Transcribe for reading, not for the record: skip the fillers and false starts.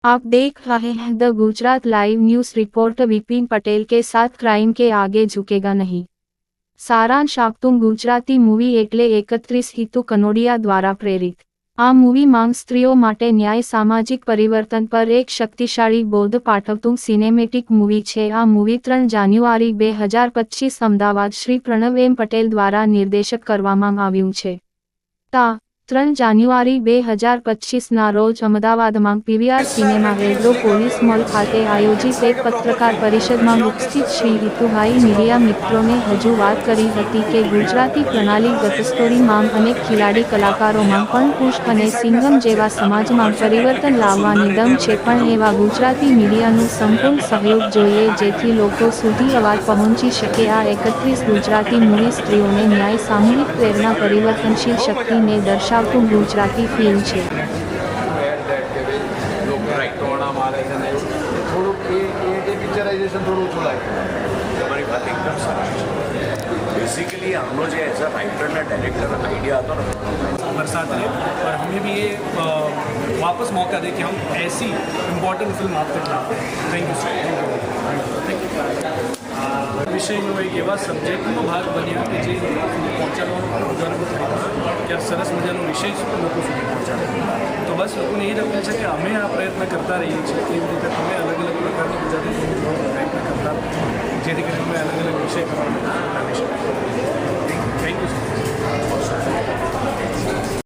आप देख रहे हैं the Gujarat live news report. Vipin Patel के साथ क्राइम के आगे झुकेगा नहीं। सारांश आपतुम गुजराती मूवी एटले 31 हितु कनोडिया द्वारा प्रेरित आ मूवी માંગ સ્ત્રીઓ માટે ન્યાય સામાજિક પરિવર્તન પર એક શક્તિશાળી બોધ પાઠવતું સિનેમેટિક મૂવી છે। આ મૂવી 3 જાન્યુઆરી 2025 અમદાવાદ શ્રી પ્રણવ એમ પટેલ દ્વારા નિર્દેશક કરવામાં આવ્યું છે। 3 જાન્યુઆરી 2025 ના રોજ અમદાવાદમાં PVR cinema agro police mall ખાતે આયોજિત એક પત્રકાર પરિષદમાં ઉપસ્થિત શ્રી હિતુભાઈ મીડિયા મિત્રોને રજૂઆત કરી હતી કે ગુજરાતી પ્રણાલીગત સ્ટોરીમાં અનેક ખિલાડી કલાકારોમાં પણ પુષ્પ અને સિંઘમ જેવા સમાજમાં પરિવર્તન લાવવાની દમ છે, પણ એવા ગુજરાતી મીડિયાનું સંપૂર્ણ સહયોગ જોઈએ જેથી લોકો સુધી અવાજ પહોંચી શકે। આ 31 ગુજરાતી મૂવી સ્ત્રીઓને ન્યાય, સામૂહિક પ્રેરણા, પરિવર્તનશીલ શક્તિને દર્શાવતું ગુજરાતી ફિલ્મ છે। बेसिकली हम लोग जो एज अ राइटर ना डायरेक्टर आइडिया आता ना हमारे साथ रहे और हमें भी ये वापस मौका दे कि हम ऐसी इम्पोर्टेंट फिल्म आप तक लाते हैं। Thank you sir. વિષયનો એક એવા સબ્જેક્ટનો ભાગ બન્યા કે જે પહોંચાડવાનો ગર્વ થાય કે આ સરસ મજાનો વિષય લોકો સુધી પહોંચાડે। તો બસ લોકોને એ જ અપીલ છે કે અમે આ પ્રયત્ન કરતા રહીએ છીએ કે એવી રીતે તમે અલગ અલગ પ્રકારની ગુજરાતી ફિલ્મનો પ્રયત્ન કરતા જેથી કરીને અમે અલગ અલગ વિષય કરવા લાવી શકીએ। Thank you sir.